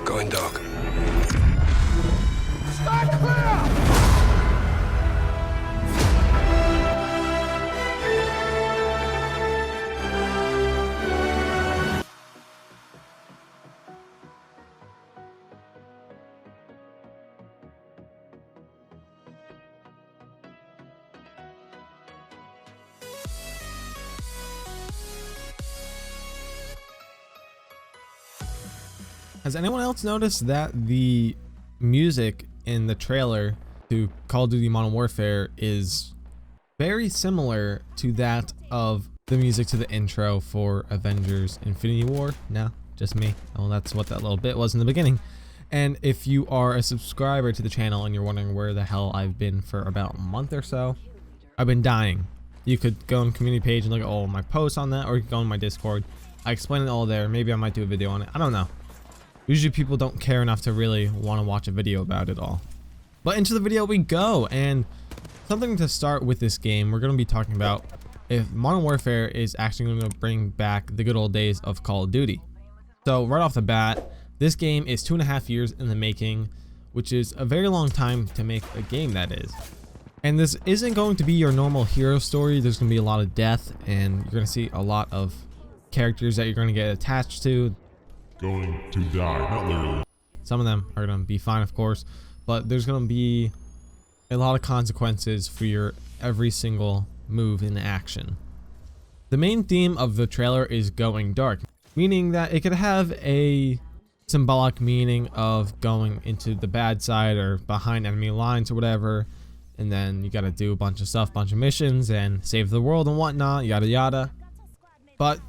Going dark. Start clear! Has anyone else noticed that the music in the trailer to Call of Duty Modern Warfare is very similar to that of the music to the intro for Avengers Infinity War? No, just me. Oh, that's what that little bit was in the beginning. And if you are a subscriber to the channel and you're wondering where the hell I've been for about a month or so, I've been dying. You could go on the community page and look at all my posts on that, or you can go on my Discord. I explain it all there. Maybe I might do a video on it. I don't know. Usually people don't care enough to really want to watch a video about it all. But into the video we go, and something to start with this game, we're going to be talking about if Modern Warfare is actually going to bring back the good old days of Call of Duty. So right off the bat, this game is 2.5 years in the making, which is a very long time to make a game, that is. And this isn't going to be your normal hero story. There's going to be a lot of death, and you're going to see a lot of characters that you're going to get attached to. Going to die, not literally. Some of them are going to be fine, of course, but there's going to be a lot of consequences for your every single move in action. The main theme of the trailer is going dark, meaning that it could have a symbolic meaning of going into the bad side or behind enemy lines or whatever, and then you got to do a bunch of stuff, bunch of missions and save the world and whatnot, yada yada. But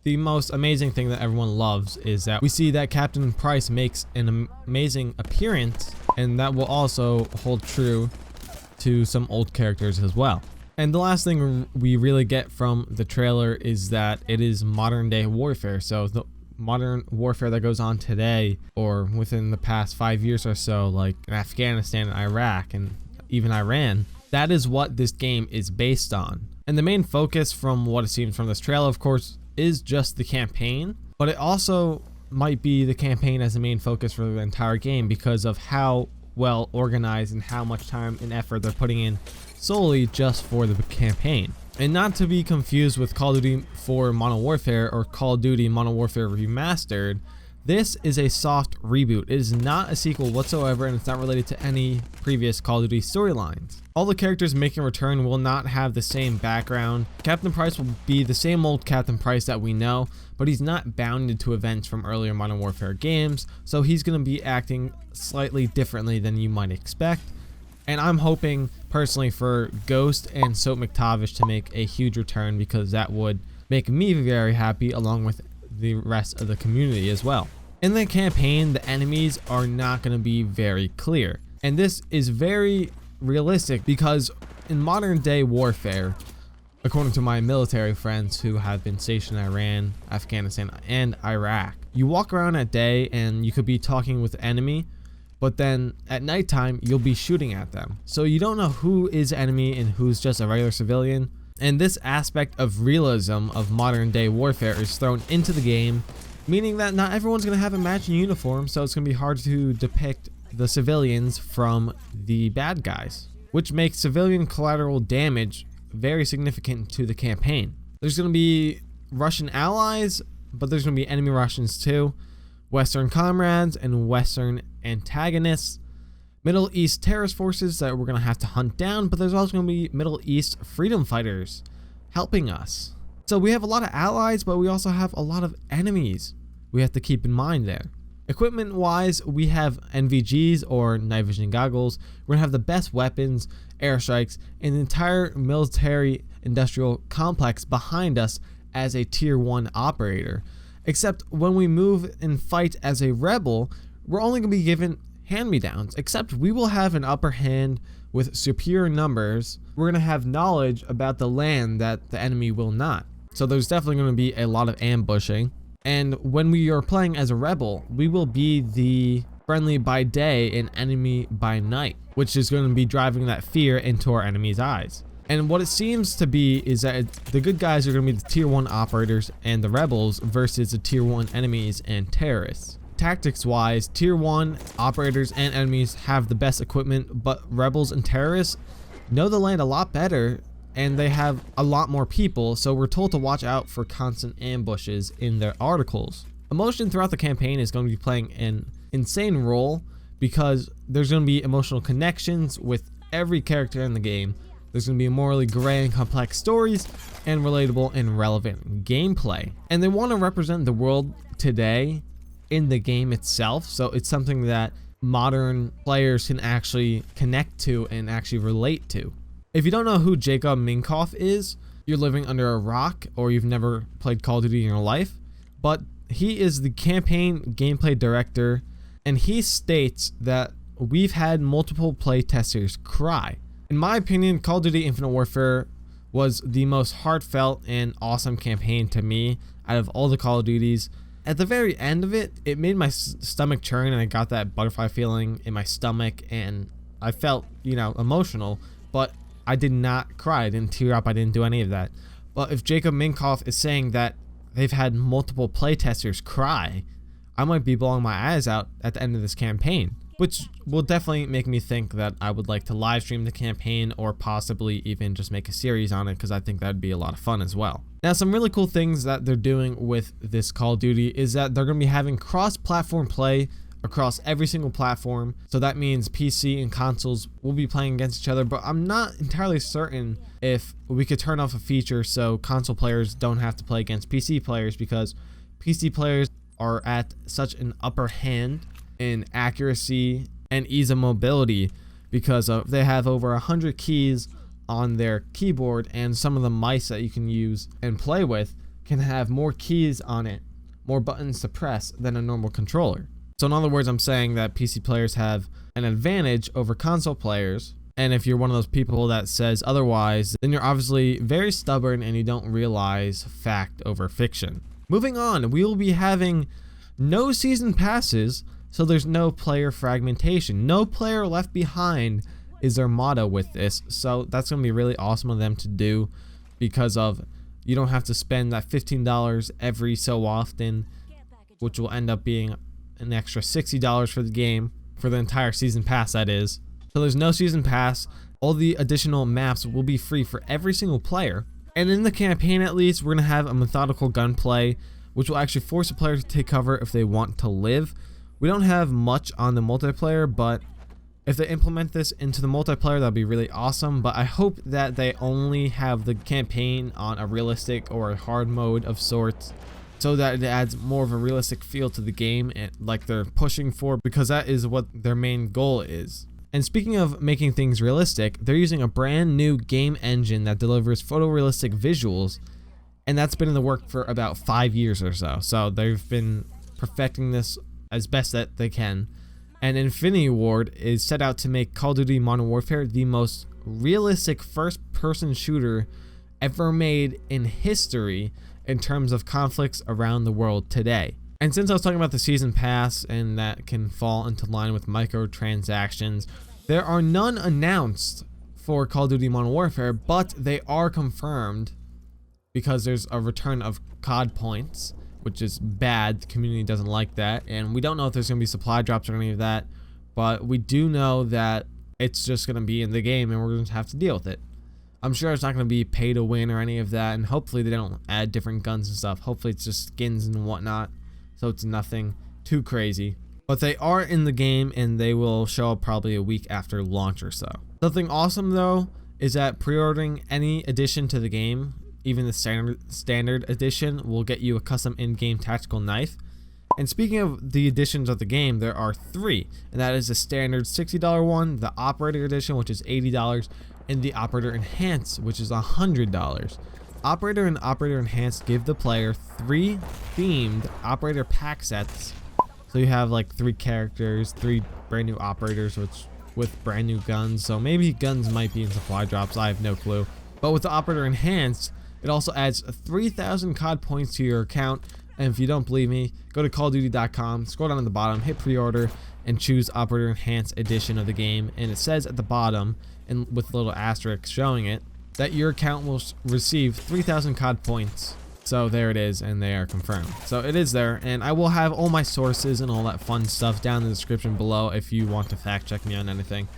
the most amazing thing that everyone loves is that we see that Captain Price makes an amazing appearance, and that will also hold true to some old characters as well. And the last thing we really get from the trailer is that it is modern day warfare. So the modern warfare that goes on today or within the past 5 years or so, like in Afghanistan and Iraq and even Iran, that is what this game is based on. And the main focus from what it seems from this trailer, of course, is just the campaign, but it also might be the campaign as the main focus for the entire game because of how well organized and how much time and effort they're putting in solely just for the campaign. And not to be confused with Call of Duty 4 Modern Warfare or Call of Duty Modern Warfare Remastered, this is a soft reboot. It is not a sequel whatsoever, and it's not related to any previous Call of Duty storylines. All the characters making a return will not have the same background. Captain Price will be the same old Captain Price that we know, but he's not bounded to events from earlier Modern Warfare games, so he's going to be acting slightly differently than you might expect. And I'm hoping personally for Ghost and Soap McTavish to make a huge return, because that would make me very happy along with the rest of the community as well. In the campaign, the enemies are not going to be very clear, and this is very realistic because in modern day warfare, according to my military friends who have been stationed in Iran, Afghanistan, and Iraq, you walk around at day and you could be talking with the enemy, but then at nighttime you'll be shooting at them, so you don't know who is enemy and who's just a regular civilian. And this aspect of realism of modern day warfare is thrown into the game, meaning that not everyone's going to have a matching uniform, so it's going to be hard to depict the civilians from the bad guys, which makes civilian collateral damage very significant to the campaign. There's going to be Russian allies, but there's going to be enemy Russians too, Western comrades and Western antagonists, Middle East terrorist forces that we're going to have to hunt down, but there's also going to be Middle East freedom fighters helping us. So we have a lot of allies, but we also have a lot of enemies we have to keep in mind there. Equipment wise, we have NVGs or night vision goggles. We're going to have the best weapons, airstrikes, and the entire military industrial complex behind us as a tier 1 operator. Except when we move and fight as a rebel, we're only going to be given hand-me-downs, except we will have an upper hand with superior numbers. We're going to have knowledge about the land that the enemy will not. So there's definitely going to be a lot of ambushing. And when we are playing as a rebel, we will be the friendly by day and enemy by night, which is going to be driving that fear into our enemy's eyes. And what it seems to be is that the good guys are going to be the tier 1 operators and the rebels versus the tier 1 enemies and terrorists. tactics wise, tier 1 operators and enemies have the best equipment, but rebels and terrorists know the land a lot better and they have a lot more people, so we're told to watch out for constant ambushes in their articles. Emotion throughout the campaign is going to be playing an insane role because there's going to be emotional connections with every character in the game. There's going to be morally gray and complex stories and relatable and relevant gameplay. And they want to represent the world today in the game itself, so it's something that modern players can actually connect to and actually relate to. If you don't know who Jacob Minkoff is, you're living under a rock or you've never played Call of Duty in your life, but he is the campaign gameplay director, and he states that we've had multiple play testers cry. In my opinion, Call of Duty Infinite Warfare was the most heartfelt and awesome campaign to me out of all the Call of Duties. At the very end of it, it made my stomach churn and I got that butterfly feeling in my stomach and I felt, emotional, but I did not cry. I didn't tear up. I didn't do any of that. But if Jacob Minkoff is saying that they've had multiple playtesters cry, I might be blowing my eyes out at the end of this campaign, which will definitely make me think that I would like to live stream the campaign or possibly even just make a series on it, because I think that'd be a lot of fun as well. Now, some really cool things that they're doing with this Call of Duty is that they're going to be having cross-platform play across every single platform. So that means PC and consoles will be playing against each other, but I'm not entirely certain if we could turn off a feature so console players don't have to play against PC players, because PC players are at such an upper hand in accuracy and ease of mobility because they have over 100 keys on their keyboard, and some of the mice that you can use and play with can have more keys on it, more buttons to press than a normal controller. So in other words, I'm saying that PC players have an advantage over console players, and if you're one of those people that says otherwise, then you're obviously very stubborn and you don't realize fact over fiction. Moving on, we will be having no season passes, so there's no player fragmentation. No player left behind is their motto with this, so that's going to be really awesome of them to do, because of you don't have to spend that $15 every so often, which will end up being an extra $60 for the game, for the entire season pass, that is. So there's no season pass. All the additional maps will be free for every single player. And in the campaign, at least, we're going to have a methodical gunplay, which will actually force a player to take cover if they want to live. We don't have much on the multiplayer, but if they implement this into the multiplayer, that'd be really awesome. But I hope that they only have the campaign on a realistic or a hard mode of sorts, so that it adds more of a realistic feel to the game, and like they're pushing for, because that is what their main goal is. And speaking of making things realistic, they're using a brand new game engine that delivers photorealistic visuals, and that's been in the work for about 5 years or so. So they've been perfecting this as best that they can. And Infinity Ward is set out to make Call of Duty Modern Warfare the most realistic first-person shooter ever made in history in terms of conflicts around the world today. And since I was talking about the season pass and that can fall into line with microtransactions, there are none announced for Call of Duty Modern Warfare, but they are confirmed because there's a return of COD points, which is bad. The community doesn't like that, and we don't know if there's going to be supply drops or any of that, but we do know that it's just going to be in the game and we're going to have to deal with it. I'm sure it's not going to be pay to win or any of that, and hopefully they don't add different guns and stuff. Hopefully it's just skins and whatnot, so it's nothing too crazy. But they are in the game and they will show up probably a week after launch or so. Something awesome though is that pre-ordering any addition to the game, even the standard edition, will get you a custom in-game tactical knife. And speaking of the editions of the game, there are 3, and that is the standard $60 one, the Operator Edition, which is $80, and the Operator Enhanced, which is $100. Operator and Operator Enhanced give the player 3 themed Operator pack sets. So you have like 3 characters, 3 brand new operators with brand new guns. So maybe guns might be in supply drops, I have no clue. But with the Operator Enhanced, it also adds 3,000 COD points to your account. And if you don't believe me, go to callofduty.com, scroll down to the bottom, hit pre-order, and choose Operator Enhanced edition of the game. And it says at the bottom, and with a little asterisk showing it, that your account will receive 3,000 COD points. So there it is, and they are confirmed. So it is there, and I will have all my sources and all that fun stuff down in the description below if you want to fact check me on anything.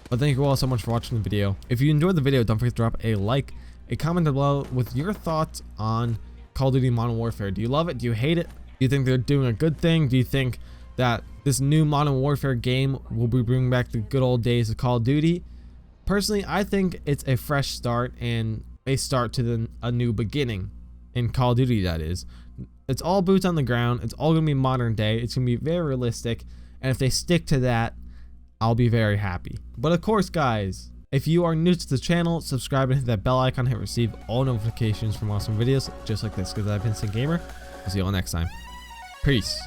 But thank you all so much for watching the video. If you enjoyed the video, don't forget to drop a like, a comment below with your thoughts on Call of Duty Modern Warfare. Do you love it? Do you hate it? Do you think they're doing a good thing? Do you think that this new Modern Warfare game will be bringing back the good old days of Call of Duty? Personally, I think it's a fresh start and a start to a new beginning in Call of Duty, that is. It's all boots on the ground. It's all going to be modern day. It's going to be very realistic. And if they stick to that, I'll be very happy. But of course, guys, if you are new to the channel, subscribe and hit that bell icon to receive all notifications from awesome videos just like this, because I've been Gamer. I'll see you all next time. Peace.